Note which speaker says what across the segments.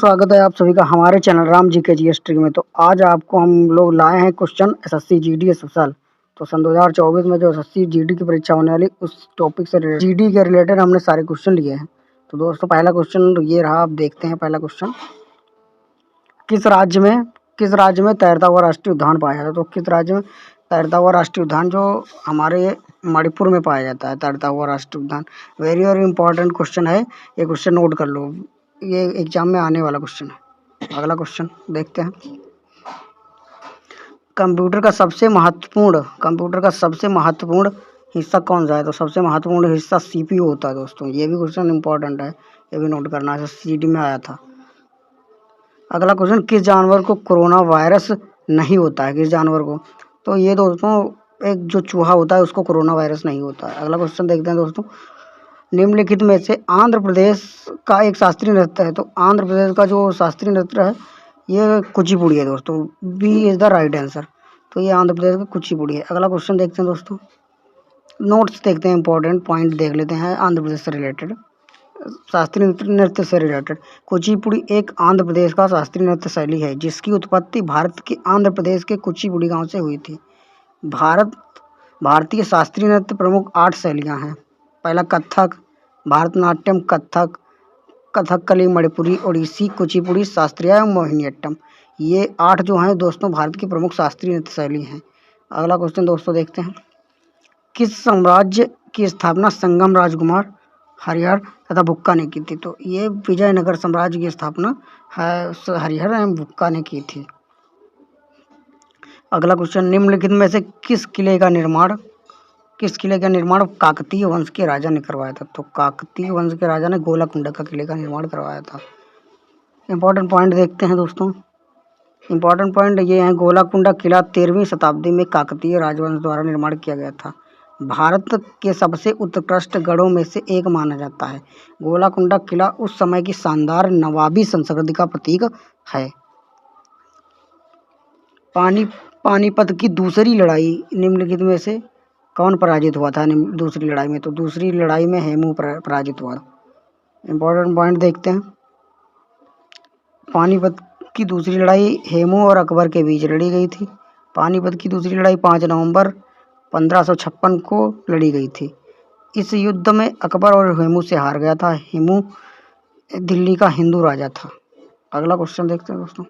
Speaker 1: स्वागत है आप सभी का हमारे चैनल राम जी के जीएसटी में। तो आज आपको हम लोग लाए हैं क्वेश्चन एसएससी जीडी स्पेशल। तो सन 2024 में जो एसएससी जीडी की परीक्षा होने वाली उस टॉपिक से जीडी के रिलेटेड हमने सारे क्वेश्चन लिए हैं। तो दोस्तों पहला क्वेश्चन ये रहा, आप देखते हैं पहला क्वेश्चन। किस राज्य में तैरता हुआ राष्ट्रीय उद्यान पाया जाता है? तो किस राज्य में तैरता हुआ राष्ट्रीय उद्यान जो हमारे मणिपुर में पाया जाता है तैरता हुआ राष्ट्रीय उद्यान। वेरी वेरी इंपॉर्टेंट क्वेश्चन है, ये क्वेश्चन नोट कर लो, ये एग्जाम में आने वाला क्वेश्चन है। अगला क्वेश्चन देखते हैं। कंप्यूटर का सबसे महत्वपूर्ण हिस्सा कौन सा है? तो सबसे महत्वपूर्ण हिस्सा सीपीयू होता है दोस्तों। ये भी क्वेश्चन इंपॉर्टेंट है, ये भी नोट करना है, सीडी में आया था। अगला क्वेश्चन, किस जानवर को कोरोना वायरस नहीं होता है? किस जानवर को? तो ये दोस्तों एक जो चूहा होता है उसको कोरोना वायरस नहीं होता है। अगला क्वेश्चन देखते हैं दोस्तों। निम्नलिखित में से आंध्र प्रदेश का एक शास्त्रीय नृत्य है। तो आंध्र प्रदेश का जो शास्त्रीय नृत्य है ये कुचिपुड़ी है दोस्तों। B is the right answer. तो ये आंध्र प्रदेश का कुचिपुड़ी है। अगला क्वेश्चन देखते हैं दोस्तों, नोट्स देखते हैं, इंपॉर्टेंट पॉइंट देख लेते हैं आंध्र प्रदेश से रिलेटेड, शास्त्रीय नृत्य से रिलेटेड। कुचिपुड़ी एक आंध्र प्रदेश का शास्त्रीय नृत्य शैली है जिसकी उत्पत्ति भारत के आंध्र प्रदेश के कुचिपुड़ी गांव से हुई थी। भारतीय शास्त्रीय नृत्य प्रमुख 8 शैलियां हैं। पहला कथक, भारतनाट्यम, कथकली, मणिपुरी, ओडिसी, कुचिपुड़ी, शास्त्रीय एवं मोहिनीअट्टम। ये 8 जो हैं दोस्तों भारत की प्रमुख शास्त्रीय नृत्य शैली हैं। अगला क्वेश्चन दोस्तों देखते हैं। किस साम्राज्य की स्थापना संगम राजकुमार, हरिहर तथा बुक्का ने की थी? तो ये विजयनगर साम्राज्य की स्थापना हरिहर एवं बुक्का ने की थी। अगला क्वेश्चन, निम्नलिखित में से किस किले का निर्माण काकतीय वंश के राजा ने करवाया था? तो काकतीय वंश के राजा ने गोलाकुंडा का किले का निर्माण करवाया था। इंपॉर्टेंट पॉइंट देखते हैं दोस्तों। इंपॉर्टेंट पॉइंट ये है, गोलाकुंडा किला 13वीं शताब्दी में काकतीय राजवंश द्वारा निर्माण किया गया था। भारत के सबसे उत्कृष्ट गढ़ों में से एक माना जाता है। गोलाकुंडा किला उस समय की शानदार नवाबी संस्कृति का प्रतीक है। पानीपत की दूसरी लड़ाई निम्नलिखित में से कौन पराजित हुआ था दूसरी लड़ाई में? तो दूसरी लड़ाई में हेमू पराजित हुआ। इंपॉर्टेंट पॉइंट देखते हैं। पानीपत की दूसरी लड़ाई हेमू और अकबर के बीच लड़ी गई थी। पानीपत की दूसरी लड़ाई 5 नवंबर 1556 को लड़ी गई थी। इस युद्ध में अकबर और हेमू से हार गया था। हेमू दिल्ली का हिंदू राजा था। अगला क्वेश्चन देखते हैं दोस्तों।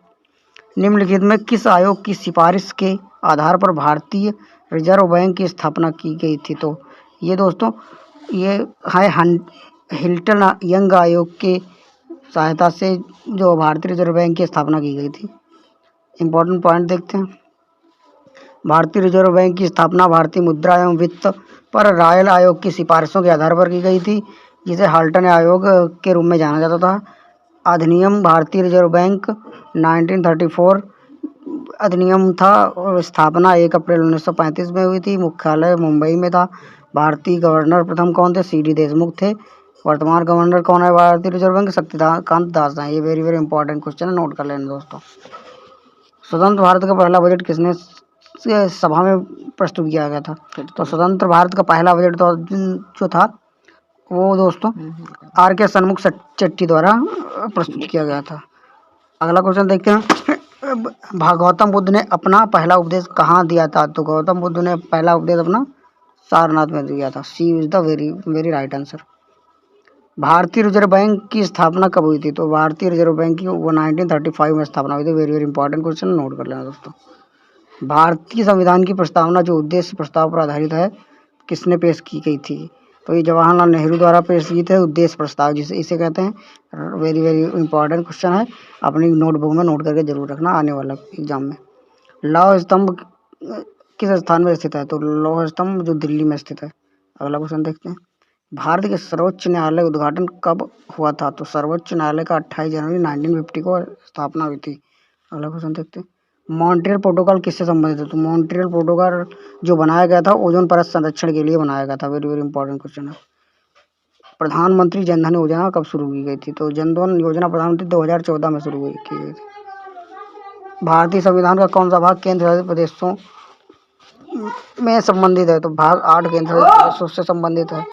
Speaker 1: निम्नलिखित में किस आयोग की सिफारिश के आधार पर भारतीय रिजर्व बैंक की स्थापना की गई थी? तो ये दोस्तों ये है हिल्टन यंग आयोग के सहायता से जो भारतीय रिजर्व बैंक की स्थापना की गई थी। इंपॉर्टेंट पॉइंट देखते हैं। भारतीय रिजर्व बैंक की स्थापना भारतीय मुद्रा एवं वित्त पर रॉयल आयोग की सिफारिशों के आधार पर की गई थी, जिसे हाल्टन आयोग के रूप में जाना जाता था। अधिनियम भारतीय रिजर्व बैंक 1934 अधिनियम था और स्थापना 1 अप्रैल 1935 में हुई थी। मुख्यालय मुंबई में था। भारतीय गवर्नर प्रथम कौन थे? सीडी देशमुख थे। वर्तमान गवर्नर कौन है भारतीय रिजर्व बैंक? शक्तिकांत दास हैं। ये वेरी वेरी इंपॉर्टेंट क्वेश्चन है, नोट कर लेना दोस्तों। स्वतंत्र भारत का पहला बजट किसने सभा में प्रस्तुत किया गया था? तो स्वतंत्र भारत का पहला बजट तो जो था वो दोस्तों आर.के. सन्मुख चेट्टी द्वारा प्रस्तुत किया गया था। अगला क्वेश्चन देखते हैं। गौतम बुद्ध ने अपना पहला उपदेश कहाँ दिया था? तो गौतम बुद्ध ने पहला उपदेश अपना सारनाथ में दिया था। C is the very very right answer. भारतीय रिजर्व बैंक की स्थापना कब हुई थी? तो भारतीय रिजर्व बैंक की वो 1935 में स्थापना हुई थी। Very very important question, note कर लेना दोस्तों। भारतीय संविधान की प्रस्तावना जो उद्देश्य प्रस्ताव पर आधारित है किसने पेश की गई थी? तो ये जवाहरलाल नेहरू द्वारा पेश किए थे उद्देश्य प्रस्ताव, जिसे इसे कहते हैं। वेरी वेरी इंपॉर्टेंट क्वेश्चन है, अपनी नोटबुक में नोट करके जरूर रखना आने वाला एग्जाम में। लौह स्तंभ किस स्थान में स्थित है? तो लौह स्तंभ जो दिल्ली में स्थित है। अगला क्वेश्चन देखते हैं। भारत के सर्वोच्च न्यायालय उद्घाटन कब हुआ था? तो सर्वोच्च न्यायालय का 28 जनवरी 1950 को स्थापना हुई थी। अगला क्वेश्चन देखते हैं। मॉन्ट्रियल प्रोटोकॉल किससे संबंधित है? तो मॉन्ट्रियल प्रोटोकॉल जो बनाया गया था ओजोन परत संरक्षण के लिए बनाया गया था। वेरी वेरी इंपॉर्टेंट क्वेश्चन है। प्रधानमंत्री जनधन योजना कब शुरू की गई थी? तो जनधन योजना प्रधानमंत्री 2014 में शुरू की गई थी। भारतीय संविधान का कौन सा भाग केंद्र शासित प्रदेशों में संबंधित है? तो भाग 8 केंद्र शासित प्रदेशों से संबंधित है।